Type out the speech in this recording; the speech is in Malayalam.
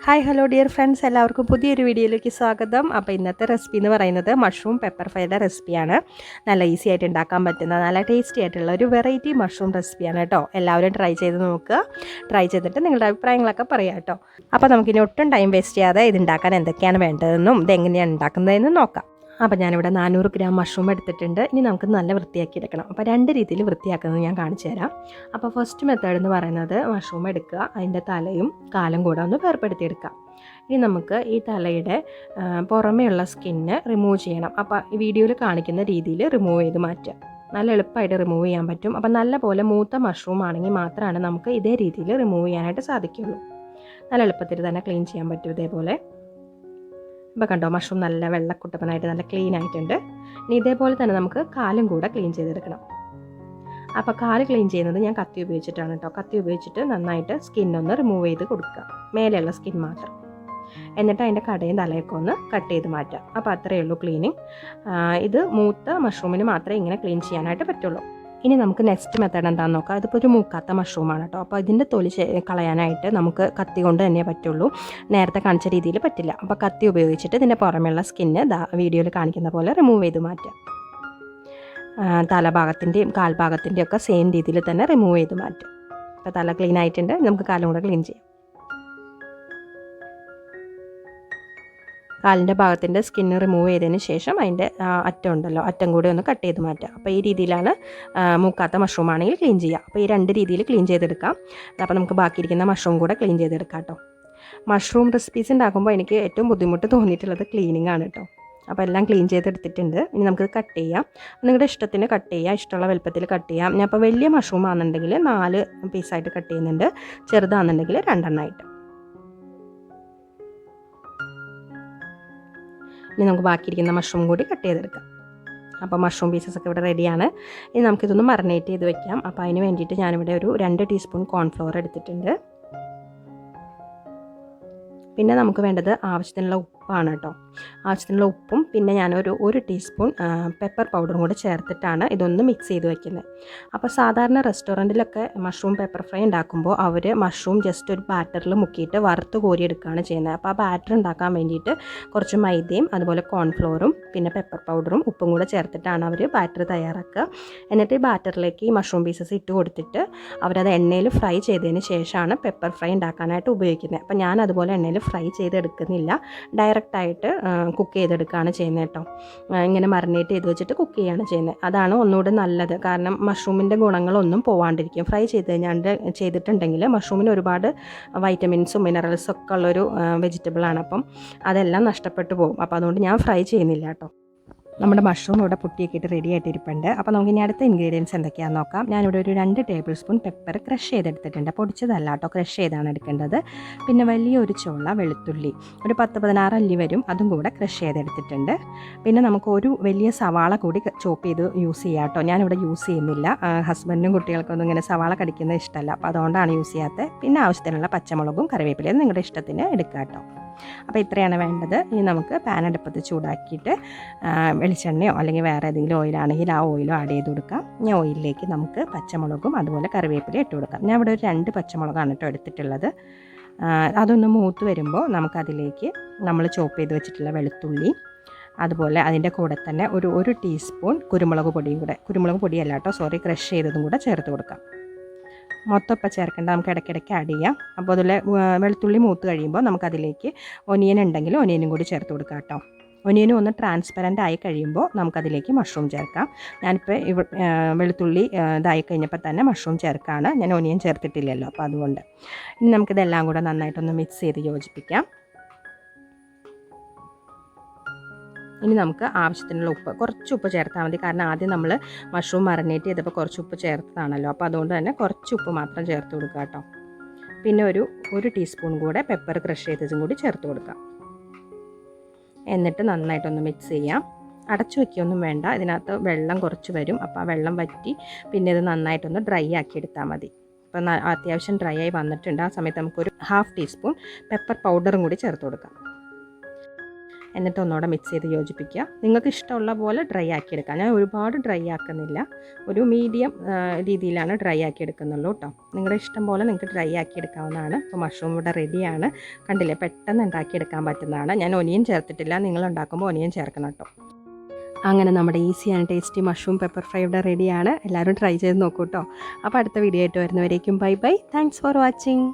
ഹായ് ഹലോ ഡിയർ ഫ്രണ്ട്സ്, എല്ലാവർക്കും പുതിയൊരു വീഡിയോയിലേക്ക് സ്വാഗതം. അപ്പോൾ ഇന്നത്തെ റെസിപ്പി എന്ന് പറയുന്നത് മഷ്റൂം പെപ്പർ ഫ്രൈയുടെ റെസിപ്പിയാണ്. നല്ല ഈസി ആയിട്ട് ഉണ്ടാക്കാൻ പറ്റുന്ന നല്ല ടേസ്റ്റി ആയിട്ടുള്ള ഒരു വെറൈറ്റി മഷ്റൂം റെസിപ്പിയാണ് കേട്ടോ. എല്ലാവരും ട്രൈ ചെയ്ത് നോക്കുക. ട്രൈ ചെയ്തിട്ട് നിങ്ങളുടെ അഭിപ്രായങ്ങളൊക്കെ പറയാം കേട്ടോ. അപ്പോൾ നമുക്കിനി ഒട്ടും ടൈം വേസ്റ്റ് ചെയ്യാതെ ഇതുണ്ടാക്കാൻ എന്തൊക്കെയാണ് വേണ്ടതെന്നും ഇതെങ്ങനെയാണ് ഉണ്ടാക്കുന്നതെന്നും നോക്കാം. അപ്പോൾ ഞാനിവിടെ 400 ഗ്രാം മഷ്റൂം എടുത്തിട്ടുണ്ട്. ഇനി നമുക്ക് നല്ല വൃത്തിയാക്കി എടുക്കണം. അപ്പോൾ രണ്ട് രീതിയിൽ വൃത്തിയാക്കുന്നത് ഞാൻ കാണിച്ചു തരാം. അപ്പോൾ ഫസ്റ്റ് മെത്തേഡ് എന്ന് പറയുന്നത് മഷ്റൂം എടുക്കുക, അതിൻ്റെ തലയും കാലും കൂടെ ഒന്ന് വേർപ്പെടുത്തിയെടുക്കുക. ഇനി നമുക്ക് ഈ തലയുടെ പുറമേയുള്ള സ്കിന്ന് റിമൂവ് ചെയ്യണം. അപ്പോൾ ഈ വീഡിയോയിൽ കാണിക്കുന്ന രീതിയിൽ റിമൂവ് ചെയ്ത് മാറ്റുക. നല്ല എളുപ്പമായിട്ട് റിമൂവ് ചെയ്യാൻ പറ്റും. അപ്പോൾ നല്ല പോലെ മൂത്ത മഷ്റൂം ആണെങ്കിൽ മാത്രമാണ് നമുക്ക് ഇതേ രീതിയിൽ റിമൂവ് ചെയ്യാനായിട്ട് സാധിക്കുള്ളൂ. നല്ല എളുപ്പത്തിൽ തന്നെ ക്ലീൻ ചെയ്യാൻ പറ്റും ഇതേപോലെ. ഇപ്പോൾ കണ്ടോ, മഷ്റൂം നല്ല വെള്ളക്കുട്ടപ്പനായിട്ട് നല്ല ക്ലീൻ ആയിട്ടുണ്ട്. ഇനി ഇതേപോലെ തന്നെ നമുക്ക് കാലും കൂടെ ക്ലീൻ ചെയ്തെടുക്കണം. അപ്പോൾ കാല് ക്ലീൻ ചെയ്യുന്നത് ഞാൻ കത്തി ഉപയോഗിച്ചിട്ടാണ് കേട്ടോ. കത്തി ഉപയോഗിച്ചിട്ട് നന്നായിട്ട് സ്കിന്നൊന്ന് റിമൂവ് ചെയ്ത് കൊടുക്കുക, മേലെയുള്ള സ്കിൻ മാത്രം. എന്നിട്ട് അതിൻ്റെ കടയും തലയൊക്കെ ഒന്ന് കട്ട് ചെയ്ത് മാറ്റാം. അപ്പോൾ അത്രയേ ഉള്ളൂ ക്ലീനിങ്. ഇത് മൂത്ത മഷ്റൂമിന് മാത്രമേ ഇങ്ങനെ ക്ലീൻ ചെയ്യാനായിട്ട് പറ്റുള്ളൂ. ഇനി നമുക്ക് നെക്സ്റ്റ് മെത്തേഡ് എന്താണെന്ന് നോക്കാം. ഇതിപ്പോൾ ഒരു മൂക്കാത്ത മഷ്റൂമാണ് കേട്ടോ. അപ്പോൾ ഇതിൻ്റെ തൊലി കളയാനായിട്ട് നമുക്ക് കത്തി കൊണ്ട് തന്നെ പറ്റുള്ളൂ, നേരത്തെ കാണിച്ച രീതിയിൽ പറ്റില്ല. അപ്പോൾ കത്തി ഉപയോഗിച്ചിട്ട് ഇതിൻ്റെ പുറമെയുള്ള സ്കിന്ന് വീഡിയോയിൽ കാണിക്കുന്ന പോലെ റിമൂവ് ചെയ്ത് മാറ്റാം. തലഭാഗത്തിൻ്റെയും കാൽഭാഗത്തിൻ്റെയും ഒക്കെ സെയിം രീതിയിൽ തന്നെ റിമൂവ് ചെയ്ത് മാറ്റും. അപ്പോൾ തല ക്ലീൻ ആയിട്ടുണ്ട്. നമുക്ക് കാലും കൂടെ ക്ലീൻ ചെയ്യാം. കാലിൻ്റെ ഭാഗത്തിൻ്റെ സ്കിന്ന് റിമൂവ് ചെയ്തതിന് ശേഷം അതിൻ്റെ അറ്റം ഉണ്ടല്ലോ, അറ്റം കൂടി ഒന്ന് കട്ട് ചെയ്ത് മാറ്റുക. അപ്പോൾ ഈ രീതിയിലാണ് മൂക്കാത്ത മഷ്റൂം ആണെങ്കിൽ ക്ലീൻ ചെയ്യുക. അപ്പോൾ ഈ രണ്ട് രീതിയിൽ ക്ലീൻ ചെയ്തെടുക്കാം. അപ്പോൾ നമുക്ക് ബാക്കിയിരിക്കുന്ന മഷ്റൂം കൂടെ ക്ലീൻ ചെയ്തെടുക്കാം കേട്ടോ. മഷ്റൂം റെസിപ്പീസ് ഉണ്ടാക്കുമ്പോൾ എനിക്ക് ഏറ്റവും ബുദ്ധിമുട്ട് തോന്നിയിട്ടുള്ളത് ക്ലീനിങ് ആണ് കേട്ടോ. അപ്പോൾ എല്ലാം ക്ലീൻ ചെയ്തെടുത്തിട്ടുണ്ട്. ഇനി നമുക്കിത് കട്ട് ചെയ്യാം. നിങ്ങളുടെ ഇഷ്ടത്തിന് കട്ട് ചെയ്യാം, ഇഷ്ടമുള്ള വലുപ്പത്തിൽ കട്ട് ചെയ്യാം. ഞാൻ ഇപ്പോൾ വലിയ മഷ്റൂം ആണെന്നുണ്ടെങ്കിൽ 4 പീസായിട്ട് കട്ട് ചെയ്യുന്നുണ്ട്, ചെറുതാണെന്നുണ്ടെങ്കിൽ 2 എണ്ണമായിട്ട്. ഇനി നമുക്ക് ബാക്കിയിരിക്കുന്ന മഷ്റൂം കൂടി കട്ട് ചെയ്തെടുക്കാം. അപ്പോൾ മഷ്റൂം പീസസ് ഒക്കെ ഇവിടെ റെഡിയാണ്. ഇനി നമുക്കിതൊന്ന് മറിനേറ്റ് ചെയ്ത് വെക്കാം. അപ്പോൾ അതിന് വേണ്ടിയിട്ട് ഞാനിവിടെ ഒരു 2 ടീസ്പൂൺ കോൺഫ്ലവർ എടുത്തിട്ടുണ്ട്. പിന്നെ നമുക്ക് വേണ്ടത് ആവശ്യത്തിനുള്ള ഉപ്പാണ് കേട്ടോ. ആവശ്യത്തിനുള്ള ഉപ്പും പിന്നെ ഞാനൊരു 1 ടീസ്പൂൺ പെപ്പർ പൗഡറും കൂടെ ചേർത്തിട്ടാണ് ഇതൊന്ന് മിക്സ് ചെയ്ത് വയ്ക്കുന്നത്. അപ്പോൾ സാധാരണ റെസ്റ്റോറൻറ്റിലൊക്കെ മഷ്റൂം പെപ്പർ ഫ്രൈ ഉണ്ടാക്കുമ്പോൾ അവർ മഷ്റൂം ജസ്റ്റ് ഒരു ബാറ്ററിൽ മുക്കിയിട്ട് വറുത്ത് കോരിയെടുക്കുകയാണ് ചെയ്യുന്നത്. അപ്പോൾ ആ ബാറ്റർ ഉണ്ടാക്കാൻ വേണ്ടിയിട്ട് കുറച്ച് മൈദയും അതുപോലെ കോൺഫ്ലോറും പിന്നെ പെപ്പർ പൗഡറും ഉപ്പും കൂടെ ചേർത്തിട്ടാണ് അവർ ബാറ്റർ തയ്യാറാക്കുക. എന്നിട്ട് ഈ ബാറ്ററിലേക്ക് ഈ മഷ്റൂം പീസസ് ഇട്ട് കൊടുത്തിട്ട് അവരത് എണ്ണയിൽ ഫ്രൈ ചെയ്തതിന് ശേഷമാണ് പെപ്പർ ഫ്രൈ ഉണ്ടാക്കാനായിട്ട് ഉപയോഗിക്കുന്നത്. അപ്പോൾ ഞാൻ അതുപോലെ എണ്ണയിൽ ഫ്രൈ ചെയ്തെടുക്കുന്നില്ല, ഡയറക്റ്റായിട്ട് കുക്ക് ചെയ്തെടുക്കുകയാണ് ചെയ്യുന്നത് കേട്ടോ. ഇങ്ങനെ മറിനേറ്റ് ചെയ്ത് വെച്ചിട്ട് കുക്ക് ചെയ്യുകയാണ് ചെയ്യുന്നത്. അതാണ് ഒന്നുകൂടി നല്ലത്. കാരണം മഷ്റൂമിൻ്റെ ഗുണങ്ങളൊന്നും പോവാണ്ടിരിക്കും. ഫ്രൈ ചെയ്തിട്ടുണ്ടെങ്കിൽ മഷ്റൂമിന് ഒരുപാട് വൈറ്റമിൻസും മിനറൽസും ഒക്കെ ഉള്ളൊരു വെജിറ്റബിളാണ്. അപ്പം അതെല്ലാം നഷ്ടപ്പെട്ടു പോകും. അപ്പോൾ അതുകൊണ്ട് ഞാൻ ഫ്രൈ ചെയ്യുന്നില്ല കേട്ടോ. നമ്മുടെ മഷ്റൂം ഇവിടെ പൊട്ടിയൊക്കെയിട്ട് റെഡി ആയിട്ടിരിപ്പുണ്ട്. അപ്പോൾ നമുക്ക് ഇനി അടുത്ത ഇൻഗ്രീഡിയൻസ് എന്തൊക്കെയാണെന്ന് നോക്കാം. ഞാനിവിടെ ഒരു 2 ടേബിൾ സ്പൂൺ പെപ്പർ ക്രഷ് ചെയ്തെടുത്തിട്ടുണ്ട്. പൊടിച്ചതല്ല കേട്ടോ, ക്രഷ് ചെയ്താണ് എടുക്കേണ്ടത്. പിന്നെ വലിയൊരു ചോള വെളുത്തുള്ളി, ഒരു 10-16 അല്ലി വരും, അതും കൂടെ ക്രഷ് ചെയ്തെടുത്തിട്ടുണ്ട്. പിന്നെ നമുക്ക് ഒരു വലിയ സവാള കൂടി ചോപ്പ് ചെയ്ത് യൂസ് ചെയ്യാം കേട്ടോ. ഞാനിവിടെ യൂസ് ചെയ്യുന്നില്ല. ഹസ്ബൻഡും കുട്ടികൾക്കൊന്നും ഇങ്ങനെ സവാള കടിക്കുന്നത് ഇഷ്ടമല്ല, അപ്പോൾ അതുകൊണ്ടാണ് യൂസ് ചെയ്യാത്തത്. പിന്നെ ആവശ്യത്തിനുള്ള പച്ചമുളകും കറിവേപ്പിലയും നിങ്ങളുടെ ഇഷ്ടത്തിന് എടുക്കുക കേട്ടോ. അപ്പോൾ ഇത്രയാണ് വേണ്ടത്. ഇനി നമുക്ക് പാൻ അടുപ്പത്ത് ചൂടാക്കിയിട്ട് വെളിച്ചെണ്ണയോ അല്ലെങ്കിൽ വേറെ ഏതെങ്കിലും ഓയിലാണെങ്കിൽ ആ ഓയിലോ ആഡ് ചെയ്ത് കൊടുക്കാം. ഇനി ഓയിലിലേക്ക് നമുക്ക് പച്ചമുളകും അതുപോലെ കറിവേപ്പില ഇട്ട് കൊടുക്കാം. ഞാൻ ഇവിടെ ഒരു 2 പച്ചമുളകാണ് കേട്ടോ എടുത്തിട്ടുള്ളത്. അതൊന്ന് മൂത്ത് വരുമ്പോൾ നമുക്കതിലേക്ക് നമ്മൾ ചോപ്പ് ചെയ്ത് വെച്ചിട്ടുള്ള വെളുത്തുള്ളി, അതുപോലെ അതിൻ്റെ കൂടെ തന്നെ ഒരു ടീസ്പൂൺ കുരുമുളക് പൊടിയും കൂടെ, കുരുമുളക് പൊടിയല്ല കേട്ടോ, സോറി, ക്രഷ് ചെയ്തതും കൂടെ ചേർത്ത് കൊടുക്കാം. മൊത്തം ഇപ്പം ചേർക്കേണ്ട, നമുക്ക് ഇടയ്ക്കിടയ്ക്ക് ആഡ് ചെയ്യാം. അപ്പോൾ അതിലെ വെളുത്തുള്ളി മൂത്ത് കഴിയുമ്പോൾ നമുക്കതിലേക്ക് ഒനിയൻ ഉണ്ടെങ്കിൽ ഒനിയനും കൂടി ചേർത്ത് കൊടുക്കാം കേട്ടോ. ഒനിയനും ഒന്ന് ട്രാൻസ്പെറൻ്റ് ആയി കഴിയുമ്പോൾ നമുക്കതിലേക്ക് മഷ്റൂം ചേർക്കാം. ഞാനിപ്പോൾ വെളുത്തുള്ളി ഇതായി കഴിഞ്ഞപ്പോൾ തന്നെ മഷ്റൂം ചേർക്കാണ്, ഞാൻ ഒനിയൻ ചേർത്തിട്ടില്ലല്ലോ, അപ്പോൾ അതുകൊണ്ട്. ഇനി നമുക്കിതെല്ലാം കൂടെ നന്നായിട്ടൊന്ന് മിക്സ് ചെയ്ത് യോജിപ്പിക്കാം. ഇനി നമുക്ക് ആവശ്യത്തിനുള്ള ഉപ്പ്, കുറച്ച് ഉപ്പ് ചേർത്താൽ മതി. കാരണം ആദ്യം നമ്മൾ മഷ്റൂം മറിനേറ്റ് ചെയ്തപ്പോൾ കുറച്ച് ഉപ്പ് ചേർത്തതാണല്ലോ, അപ്പോൾ അതുകൊണ്ട് തന്നെ കുറച്ച് ഉപ്പ് മാത്രം ചേർത്ത് കൊടുക്കുക കേട്ടോ. പിന്നെ ഒരു ടീസ്പൂൺ കൂടെ പെപ്പർ ക്രഷ് ചെയ്തതും കൂടി ചേർത്ത് കൊടുക്കാം. എന്നിട്ട് നന്നായിട്ടൊന്ന് മിക്സ് ചെയ്യാം. അടച്ചു വയ്ക്കുകയൊന്നും വേണ്ട, ഇതിനകത്ത് വെള്ളം കുറച്ച് വരും. അപ്പോൾ ആ വെള്ളം വറ്റി പിന്നെ ഇത് നന്നായിട്ടൊന്ന് ഡ്രൈ ആക്കി എടുത്താൽ മതി. അപ്പോൾ അത്യാവശ്യം ഡ്രൈ ആയി വന്നിട്ടുണ്ട്. ആ സമയത്ത് നമുക്കൊരു 1/2 ടീസ്പൂൺ പെപ്പർ പൗഡറും കൂടി ചേർത്ത് കൊടുക്കാം. എന്നിട്ട് ഒന്നുകൂടെ മിക്സ് ചെയ്ത് യോജിപ്പിക്കുക. നിങ്ങൾക്ക് ഇഷ്ടമുള്ള പോലെ ഡ്രൈ ആക്കി എടുക്കാം. ഞാൻ ഒരുപാട് ഡ്രൈ ആക്കുന്നില്ല, ഒരു മീഡിയം രീതിയിലാണ് ഡ്രൈ ആക്കി എടുക്കുന്നുള്ളൂ കേട്ടോ. നിങ്ങളുടെ ഇഷ്ടം പോലെ നിങ്ങൾക്ക് ഡ്രൈ ആക്കി എടുക്കാവുന്നതാണ്. അപ്പോൾ മഷ്റൂം ഇവിടെ റെഡിയാണ്. കണ്ടില്ലേ, പെട്ടെന്ന് ഉണ്ടാക്കിയെടുക്കാൻ പറ്റുന്നതാണ്. ഞാൻ ഒനിയൻ ചേർത്തിട്ടില്ല, നിങ്ങൾ ഉണ്ടാക്കുമ്പോൾ ഒനിയൻ ചേർക്കണം കേട്ടോ. അങ്ങനെ നമ്മുടെ easy and tasty mushroom pepper fry ഇവിടെ റെഡിയാണ്. എല്ലാവരും ട്രൈ ചെയ്ത് നോക്കൂ കേട്ടോ. അപ്പോൾ അടുത്ത വീഡിയോ ആയിട്ട് വരുന്നവരേക്കും bye bye. Thanks for watching.